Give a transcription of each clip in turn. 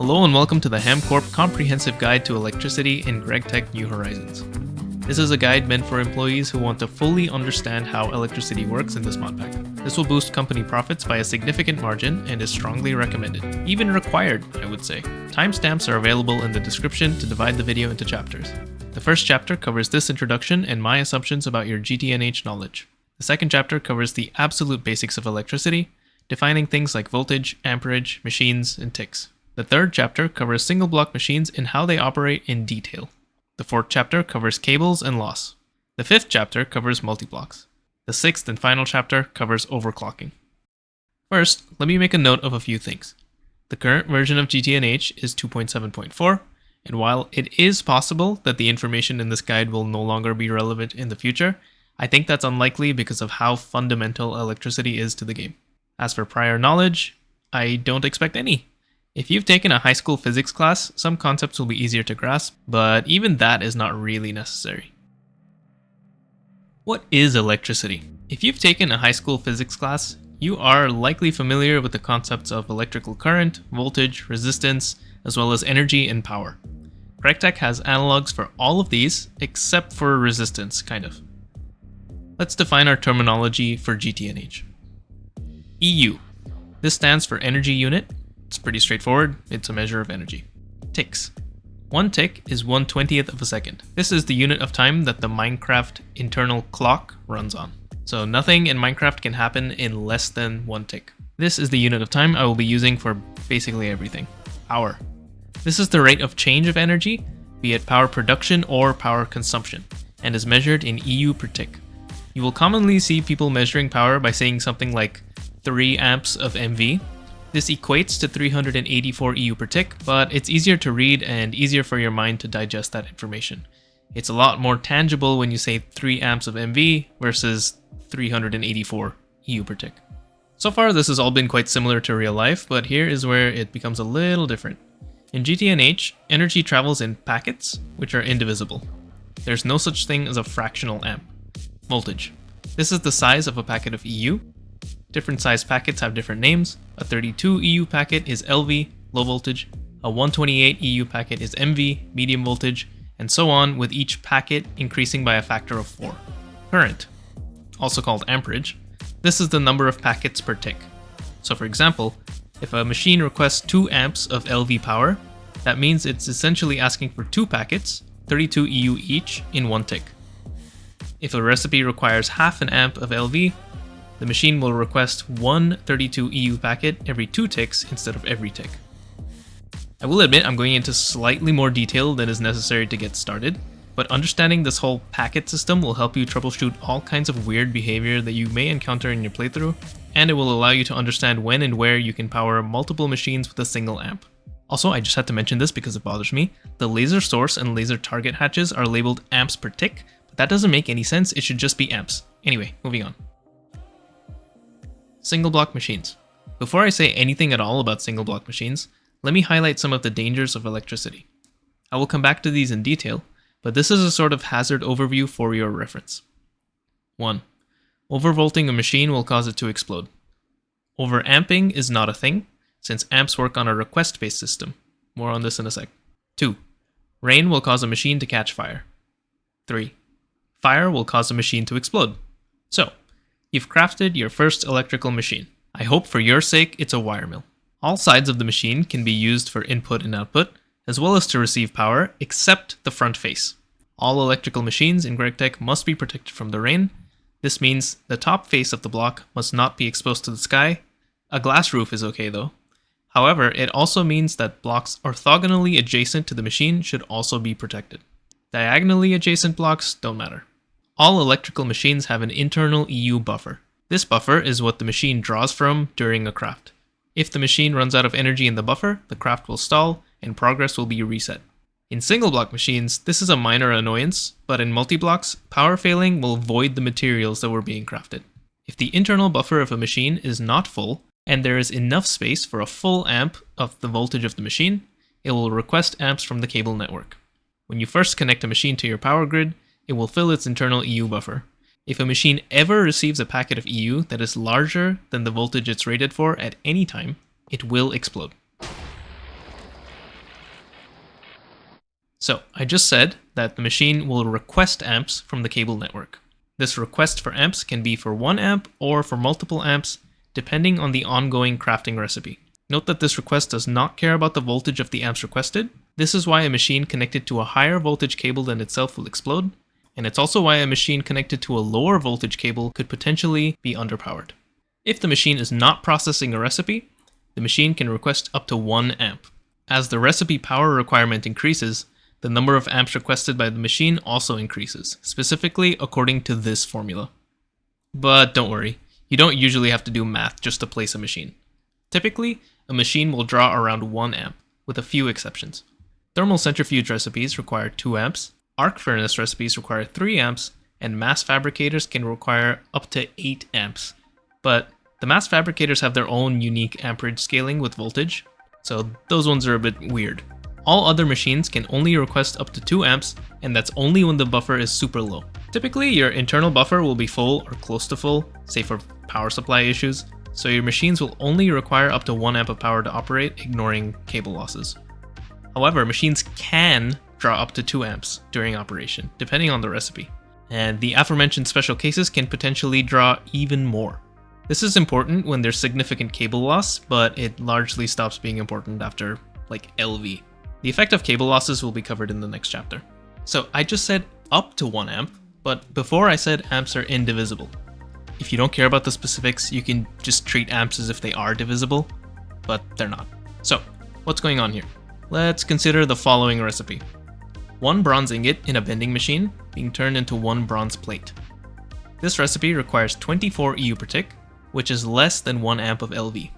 Hello and welcome to the HamCorp Comprehensive Guide to Electricity in GregTech New Horizons. This is a guide meant for employees who want to fully understand how electricity works in this modpack. This will boost company profits by a significant margin and is strongly recommended. Even required, I would say. Timestamps are available in the description to divide the video into chapters. The first chapter covers this introduction and my assumptions about your GTNH knowledge. The second chapter covers the absolute basics of electricity, defining things like voltage, amperage, machines, and ticks. The third chapter covers single-block machines and how they operate in detail. The fourth chapter covers cables and loss. The fifth chapter covers multiblocks. The sixth and final chapter covers overclocking. First, let me make a note of a few things. The current version of GTNH is 2.7.4, and while it is possible that the information in this guide will no longer be relevant in the future, I think that's unlikely because of how fundamental electricity is to the game. As for prior knowledge, I don't expect any. If you've taken a high school physics class, some concepts will be easier to grasp, but even that is not really necessary. What is electricity? If you've taken a high school physics class, you are likely familiar with the concepts of electrical current, voltage, resistance, as well as energy and power. GregTech has analogs for all of these, except for resistance, kind of. Let's define our terminology for GTNH. EU. This stands for energy unit. It's pretty straightforward, it's a measure of energy. Ticks. One tick is 1/20th of a second. This is the unit of time that the Minecraft internal clock runs on. So nothing in Minecraft can happen in less than one tick. This is the unit of time I will be using for basically everything. Power. This is the rate of change of energy, be it power production or power consumption, and is measured in EU per tick. You will commonly see people measuring power by saying something like 3 amps of MV. This equates to 384 EU per tick, but it's easier to read and easier for your mind to digest that information. It's a lot more tangible when you say 3 amps of MV versus 384 EU per tick. So far, this has all been quite similar to real life, but here is where it becomes a little different. In GTNH, energy travels in packets, which are indivisible. There's no such thing as a fractional amp. Voltage. This is the size of a packet of EU. Different size packets have different names. A 32 EU packet is LV, low voltage. A 128 EU packet is MV, medium voltage, and so on, with each packet increasing by a factor of 4. Current, also called amperage. This is the number of packets per tick. So for example, if a machine requests 2 amps of LV power, that means it's essentially asking for 2 packets, 32 EU each, in 1 tick. If a recipe requires half an amp of LV, the machine will request one 32 EU packet every 2 ticks instead of every tick. I will admit I'm going into slightly more detail than is necessary to get started, but understanding this whole packet system will help you troubleshoot all kinds of weird behavior that you may encounter in your playthrough, and it will allow you to understand when and where you can power multiple machines with a single amp. Also, I just had to mention this because it bothers me. The laser source and laser target hatches are labeled amps per tick, but that doesn't make any sense, it should just be amps. Anyway, moving on. Single-block machines. Before I say anything at all about single-block machines, let me highlight some of the dangers of electricity. I will come back to these in detail, but this is a sort of hazard overview for your reference. 1. Overvolting a machine will cause it to explode. Overamping is not a thing, since amps work on a request-based system. More on this in a sec. 2. Rain will cause a machine to catch fire. 3. Fire will cause a machine to explode. So, you've crafted your first electrical machine. I hope for your sake it's a wire mill. All sides of the machine can be used for input and output, as well as to receive power, except the front face. All electrical machines in GregTech must be protected from the rain. This means the top face of the block must not be exposed to the sky. A glass roof is okay though. However, it also means that blocks orthogonally adjacent to the machine should also be protected. Diagonally adjacent blocks don't matter. All electrical machines have an internal EU buffer. This buffer is what the machine draws from during a craft. If the machine runs out of energy in the buffer, the craft will stall and progress will be reset. In single-block machines, this is a minor annoyance, but in multi-blocks, power failing will void the materials that were being crafted. If the internal buffer of a machine is not full, and there is enough space for a full amp of the voltage of the machine, it will request amps from the cable network. When you first connect a machine to your power grid, it will fill its internal EU buffer. If a machine ever receives a packet of EU that is larger than the voltage it's rated for at any time, it will explode. So I just said that the machine will request amps from the cable network. This request for amps can be for 1 amp or for multiple amps, depending on the ongoing crafting recipe. Note that this request does not care about the voltage of the amps requested. This is why a machine connected to a higher voltage cable than itself will explode, and it's also why a machine connected to a lower voltage cable could potentially be underpowered. If the machine is not processing a recipe, the machine can request up to 1 amp. As the recipe power requirement increases, the number of amps requested by the machine also increases, specifically according to this formula. But don't worry, you don't usually have to do math just to place a machine. Typically, a machine will draw around 1 amp, with a few exceptions. Thermal centrifuge recipes require 2 amps, arc furnace recipes require 3 amps, and mass fabricators can require up to 8 amps. But the mass fabricators have their own unique amperage scaling with voltage, so those ones are a bit weird. All other machines can only request up to 2 amps, and that's only when the buffer is super low. Typically, your internal buffer will be full or close to full, say for power supply issues, so your machines will only require up to 1 amp of power to operate, ignoring cable losses. However, machines can draw up to 2 amps during operation, depending on the recipe, and the aforementioned special cases can potentially draw even more. This is important when there's significant cable loss, but it largely stops being important after, like, LV. The effect of cable losses will be covered in the next chapter. So I just said up to 1 amp, but before I said amps are indivisible. If you don't care about the specifics, you can just treat amps as if they are divisible, but they're not. So what's going on here? Let's consider the following recipe. 1 bronze ingot in a vending machine being turned into 1 bronze plate. This recipe requires 24 EU per tick, which is less than 1 amp of LV.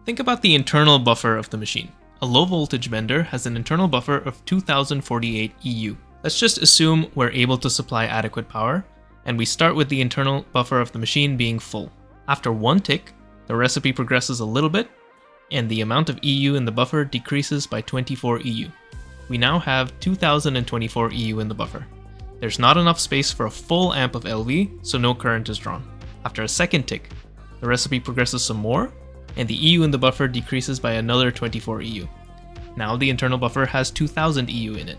Think about the internal buffer of the machine. A low voltage bender has an internal buffer of 2048 EU. Let's just assume we're able to supply adequate power, and we start with the internal buffer of the machine being full. After 1 tick, the recipe progresses a little bit, and the amount of EU in the buffer decreases by 24 EU. We now have 2024 EU in the buffer. There's not enough space for a full amp of LV, so no current is drawn. After a second tick, the recipe progresses some more, and the EU in the buffer decreases by another 24 EU. Now the internal buffer has 2000 EU in it.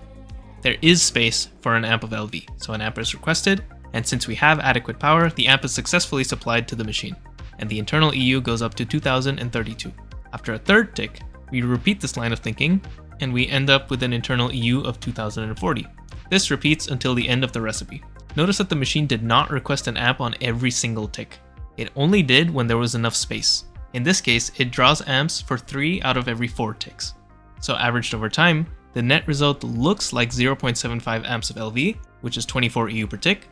There is space for an amp of LV, so an amp is requested, and since we have adequate power, the amp is successfully supplied to the machine, and the internal EU goes up to 2032. After a third tick, we repeat this line of thinking, and we end up with an internal EU of 2040. This repeats until the end of the recipe. Notice that the machine did not request an amp on every single tick. It only did when there was enough space. In this case, it draws amps for 3 out of every 4 ticks. So averaged over time, the net result looks like 0.75 amps of LV, which is 24 EU per tick,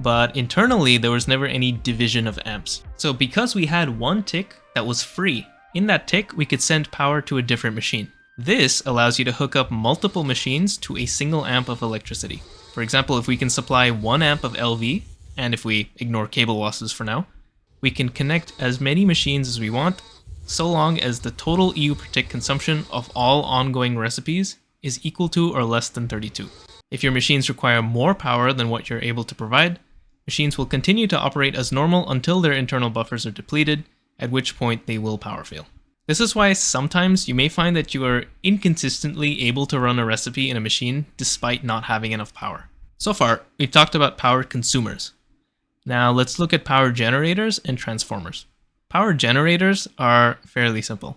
but internally there was never any division of amps. So because we had 1 tick that was free, in that tick we could send power to a different machine. This allows you to hook up multiple machines to a single amp of electricity. For example, if we can supply 1 amp of LV, and if we ignore cable losses for now, we can connect as many machines as we want, so long as the total EU per tick consumption of all ongoing recipes is equal to or less than 32. If your machines require more power than what you're able to provide, machines will continue to operate as normal until their internal buffers are depleted, at which point they will power fail. This is why sometimes you may find that you are inconsistently able to run a recipe in a machine despite not having enough power. So far, we've talked about power consumers. Now let's look at power generators and transformers. Power generators are fairly simple.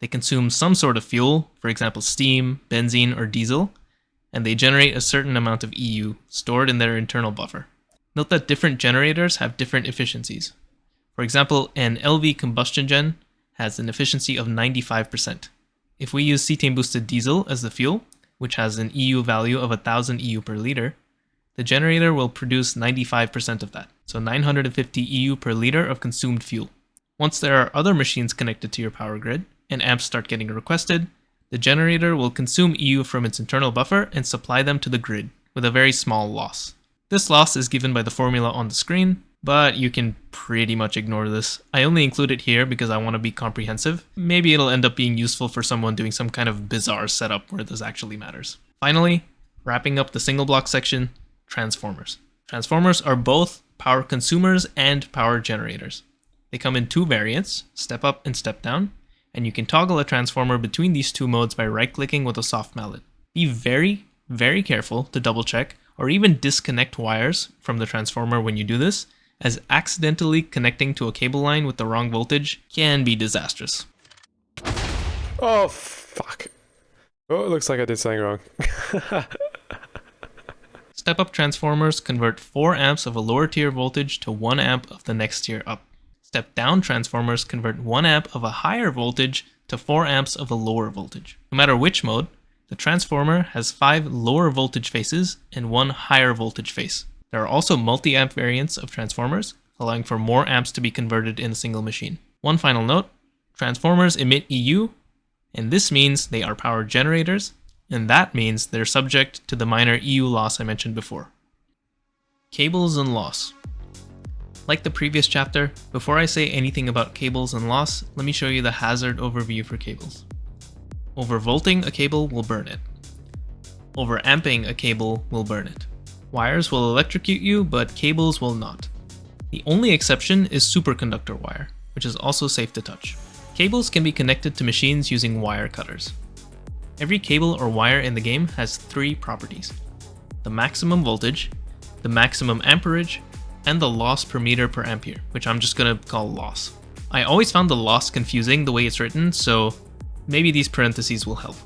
They consume some sort of fuel, for example steam, benzene, or diesel, and they generate a certain amount of EU stored in their internal buffer. Note that different generators have different efficiencies. For example, an LV combustion gen has an efficiency of 95%. If we use cetane-boosted diesel as the fuel, which has an EU value of 1000 EU per liter, the generator will produce 95% of that, so 950 EU per liter of consumed fuel. Once there are other machines connected to your power grid, and amps start getting requested, the generator will consume EU from its internal buffer and supply them to the grid, with a very small loss. This loss is given by the formula on the screen, but you can pretty much ignore this. I only include it here because I want to be comprehensive. Maybe it'll end up being useful for someone doing some kind of bizarre setup where this actually matters. Finally, wrapping up the single block section, transformers. Transformers are both power consumers and power generators. They come in 2 variants, step up and step down, and you can toggle a transformer between these 2 modes by right-clicking with a soft mallet. Be very, very careful to double check or even disconnect wires from the transformer when you do this, as accidentally connecting to a cable line with the wrong voltage can be disastrous. Oh, fuck. Oh, it looks like I did something wrong. Step-up transformers convert 4 amps of a lower tier voltage to 1 amp of the next tier up. Step-down transformers convert 1 amp of a higher voltage to 4 amps of a lower voltage. No matter which mode, the transformer has 5 lower voltage faces and 1 higher voltage face. There are also multi-amp variants of transformers, allowing for more amps to be converted in a single machine. One final note, transformers emit EU, and this means they are power generators, and that means they're subject to the minor EU loss I mentioned before. Cables and loss. Like the previous chapter, before I say anything about cables and loss, let me show you the hazard overview for cables. Overvolting a cable will burn it. Overamping a cable will burn it. Wires will electrocute you, but cables will not. The only exception is superconductor wire, which is also safe to touch. Cables can be connected to machines using wire cutters. Every cable or wire in the game has 3 properties: the maximum voltage, the maximum amperage, and the loss per meter per ampere, which I'm just gonna call loss. I always found the loss confusing the way it's written, so maybe these parentheses will help.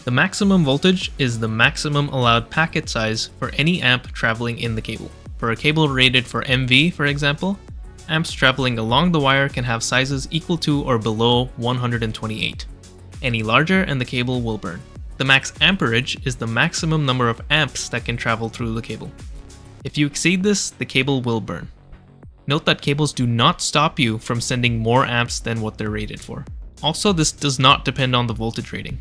The maximum voltage is the maximum allowed packet size for any amp traveling in the cable. For a cable rated for MV, for example, amps traveling along the wire can have sizes equal to or below 128. Any larger and the cable will burn. The max amperage is the maximum number of amps that can travel through the cable. If you exceed this, the cable will burn. Note that cables do not stop you from sending more amps than what they're rated for. Also, this does not depend on the voltage rating.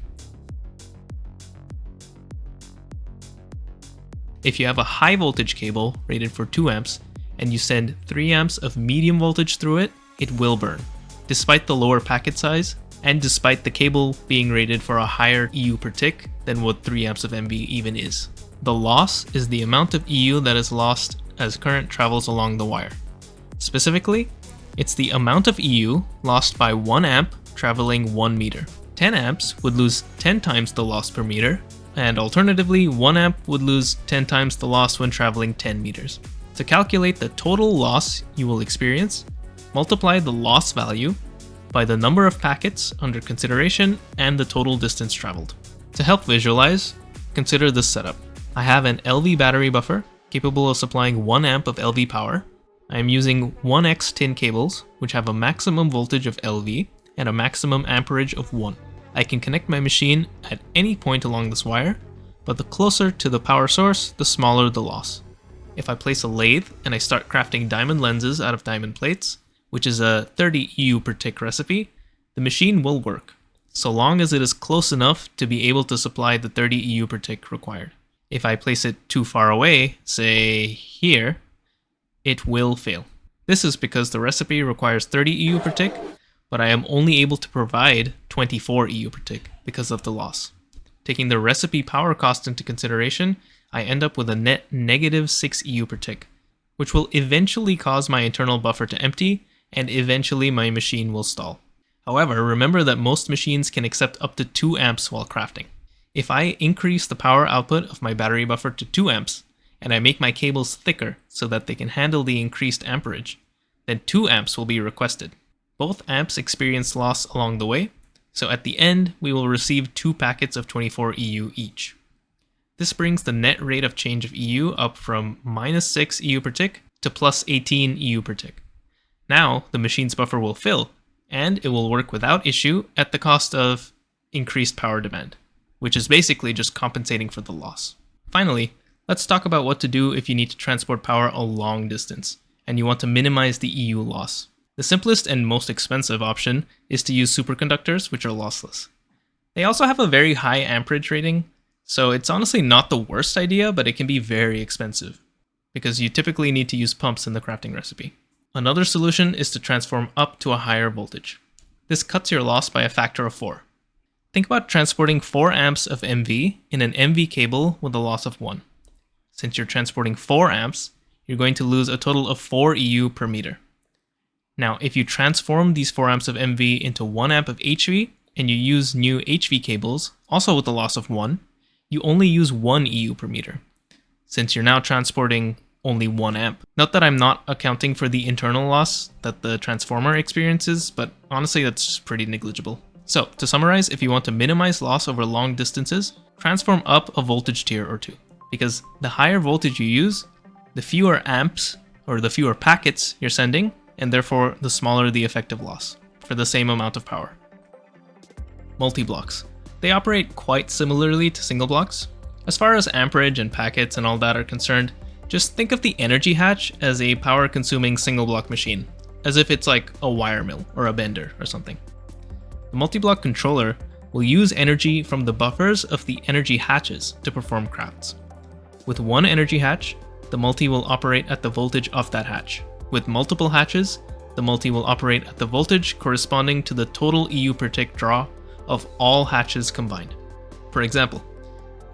If you have a high voltage cable rated for 2 amps and you send 3 amps of medium voltage through it, it will burn, despite the lower packet size and despite the cable being rated for a higher EU per tick than what 3 amps of MV even is. The loss is the amount of EU that is lost as current travels along the wire. Specifically, it's the amount of EU lost by 1 amp traveling 1 meter. 10 amps would lose 10 times the loss per meter, and alternatively, 1 amp would lose 10 times the loss when traveling 10 meters. To calculate the total loss you will experience, multiply the loss value by the number of packets under consideration and the total distance traveled. To help visualize, consider this setup. I have an LV battery buffer capable of supplying 1 amp of LV power. I am using 1x tin cables, which have a maximum voltage of LV and a maximum amperage of 1. I can connect my machine at any point along this wire, but the closer to the power source, the smaller the loss. If I place a lathe and I start crafting diamond lenses out of diamond plates, which is a 30 EU per tick recipe, the machine will work, so long as it is close enough to be able to supply the 30 EU per tick required. If I place it too far away, say here, it will fail. This is because the recipe requires 30 EU per tick, but I am only able to provide 24 EU per tick because of the loss. Taking the recipe power cost into consideration, I end up with a net negative 6 EU per tick, which will eventually cause my internal buffer to empty, and eventually my machine will stall. However, remember that most machines can accept up to 2 amps while crafting. If I increase the power output of my battery buffer to 2 amps, and I make my cables thicker so that they can handle the increased amperage, then 2 amps will be requested. Both amps experience loss along the way, so at the end we will receive 2 packets of 24 EU each. This brings the net rate of change of EU up from minus 6 EU per tick to plus 18 EU per tick. Now the machine's buffer will fill, and it will work without issue at the cost of increased power demand, which is basically just compensating for the loss. Finally, let's talk about what to do if you need to transport power a long distance, and you want to minimize the EU loss. The simplest and most expensive option is to use superconductors, which are lossless. They also have a very high amperage rating, so it's honestly not the worst idea, but it can be very expensive, because you typically need to use pumps in the crafting recipe. Another solution is to transform up to a higher voltage. This cuts your loss by a factor of 4. Think about transporting 4 amps of MV in an MV cable with a loss of 1. Since you're transporting 4 amps, you're going to lose a total of 4 EU per meter. Now, if you transform these 4 amps of MV into 1 amp of HV, and you use new HV cables, also with a loss of 1, you only use 1 EU per meter, since you're now transporting only 1 amp. Note that I'm not accounting for the internal loss that the transformer experiences, but honestly that's just pretty negligible. So, to summarize, if you want to minimize loss over long distances, transform up a voltage tier or two, because the higher voltage you use, the fewer amps or the fewer packets you're sending, and therefore the smaller the effective loss for the same amount of power. Multiblocks. They operate quite similarly to single blocks. As far as amperage and packets and all that are concerned, just think of the energy hatch as a power-consuming single block machine, as if it's like a wire mill or a bender or something. The multi-block controller will use energy from the buffers of the energy hatches to perform crafts. With one energy hatch, the multi will operate at the voltage of that hatch. With multiple hatches, the multi will operate at the voltage corresponding to the total EU per tick draw of all hatches combined. For example,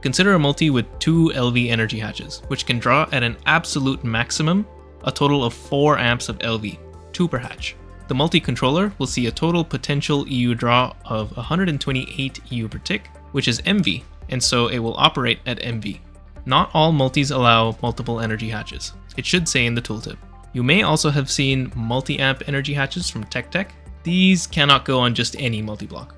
consider a multi with 2 LV energy hatches, which can draw at an absolute maximum a total of 4 amps of LV, 2 per hatch. The multi-controller will see a total potential EU draw of 128 EU per tick, which is MV, and so it will operate at MV. Not all multis allow multiple energy hatches. It should say in the tooltip. You may also have seen multi-amp energy hatches from TechTech. These cannot go on just any multi-block.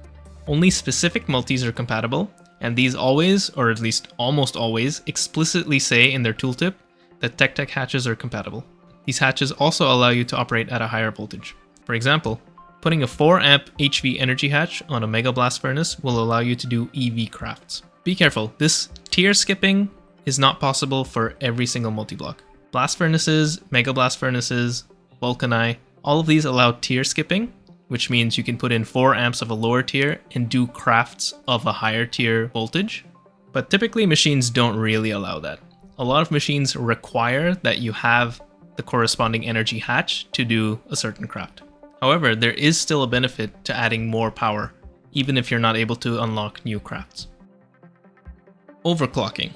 Only specific multis are compatible, and these always, or at least almost always, explicitly say in their tooltip that TechTech hatches are compatible. These hatches also allow you to operate at a higher voltage. For example, putting a 4 amp HV energy hatch on a Mega Blast Furnace will allow you to do EV crafts. Be careful, this tier skipping is not possible for every single multi-block. Blast Furnaces, Mega Blast Furnaces, Vulcani, all of these allow tier skipping, which means you can put in 4 amps of a lower tier and do crafts of a higher tier voltage. But typically machines don't really allow that. A lot of machines require that you have the corresponding energy hatch to do a certain craft. However, there is still a benefit to adding more power, even if you're not able to unlock new crafts. Overclocking.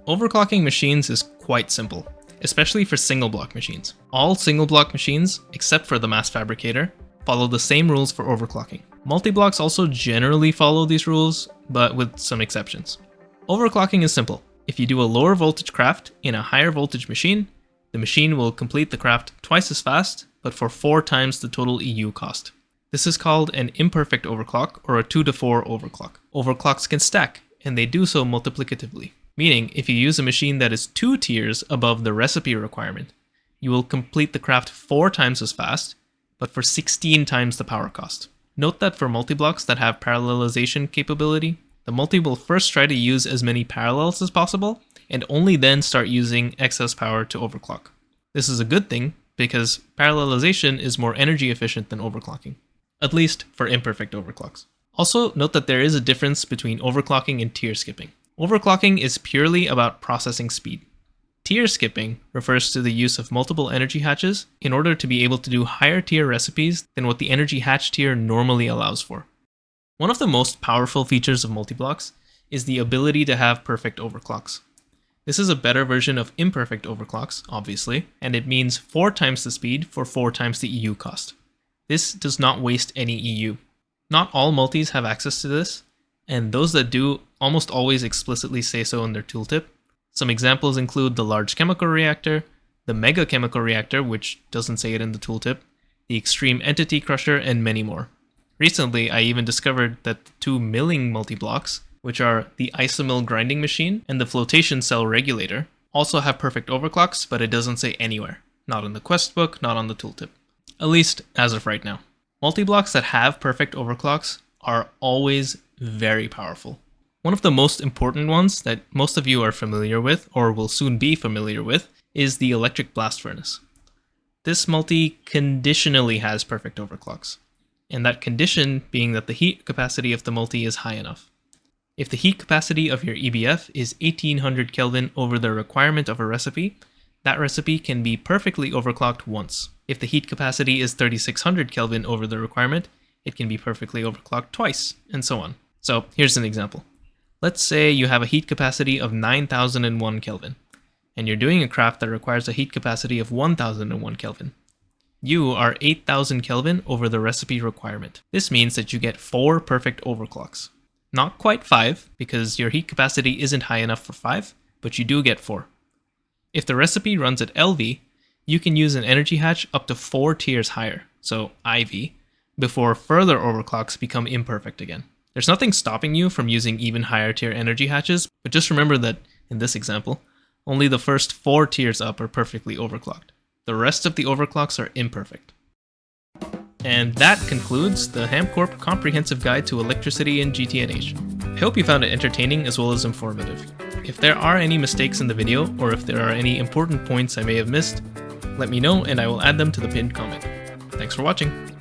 Overclocking machines is quite simple, especially for single block machines. All single block machines, except for the mass fabricator, follow the same rules for overclocking. Multi-blocks also generally follow these rules, but with some exceptions. Overclocking is simple. If you do a lower voltage craft in a higher voltage machine, the machine will complete the craft twice as fast, but for 4 times the total EU cost. This is called an imperfect overclock or a 2-to-4 overclock. Overclocks can stack, and they do so multiplicatively, meaning if you use a machine that is 2 tiers above the recipe requirement, you will complete the craft 4 times as fast, but for 16 times the power cost. Note that for multi-blocks that have parallelization capability, the multi will first try to use as many parallels as possible, and only then start using excess power to overclock. This is a good thing, because parallelization is more energy efficient than overclocking, at least for imperfect overclocks. Also, note that there is a difference between overclocking and tier skipping. Overclocking is purely about processing speed. Tier skipping refers to the use of multiple energy hatches in order to be able to do higher tier recipes than what the energy hatch tier normally allows for. One of the most powerful features of multiblocks is the ability to have perfect overclocks. This is a better version of imperfect overclocks, obviously, and it means 4 times the speed for 4 times the EU cost. This does not waste any EU. Not all multis have access to this, and those that do almost always explicitly say so in their tooltip. Some examples include the large chemical reactor, the mega chemical reactor, which doesn't say it in the tooltip, the extreme entity crusher, and many more. Recently, I even discovered that the 2 milling multi-blocks, which are the isomill grinding machine and the flotation cell regulator, also have perfect overclocks, but it doesn't say anywhere. Not in the quest book, not on the tooltip. At least as of right now. Multi-blocks that have perfect overclocks are always very powerful. One of the most important ones that most of you are familiar with, or will soon be familiar with, is the electric blast furnace. This multi conditionally has perfect overclocks, and that condition being that the heat capacity of the multi is high enough. If the heat capacity of your EBF is 1800 Kelvin over the requirement of a recipe, that recipe can be perfectly overclocked once. If the heat capacity is 3600 Kelvin over the requirement, it can be perfectly overclocked twice, and so on. So here's an example. Let's say you have a heat capacity of 9001 Kelvin, and you're doing a craft that requires a heat capacity of 1001 Kelvin. You are 8000 Kelvin over the recipe requirement. This means that you get 4 perfect overclocks. Not quite 5, because your heat capacity isn't high enough for 5, but you do get 4. If the recipe runs at LV, you can use an energy hatch up to 4 tiers higher, so IV, before further overclocks become imperfect again. There's nothing stopping you from using even higher tier energy hatches, but just remember that, in this example, only the first 4 tiers up are perfectly overclocked. The rest of the overclocks are imperfect. And that concludes the HamCorp Comprehensive Guide to Electricity in GTNH. I hope you found it entertaining as well as informative. If there are any mistakes in the video, or if there are any important points I may have missed, let me know and I will add them to the pinned comment. Thanks for watching!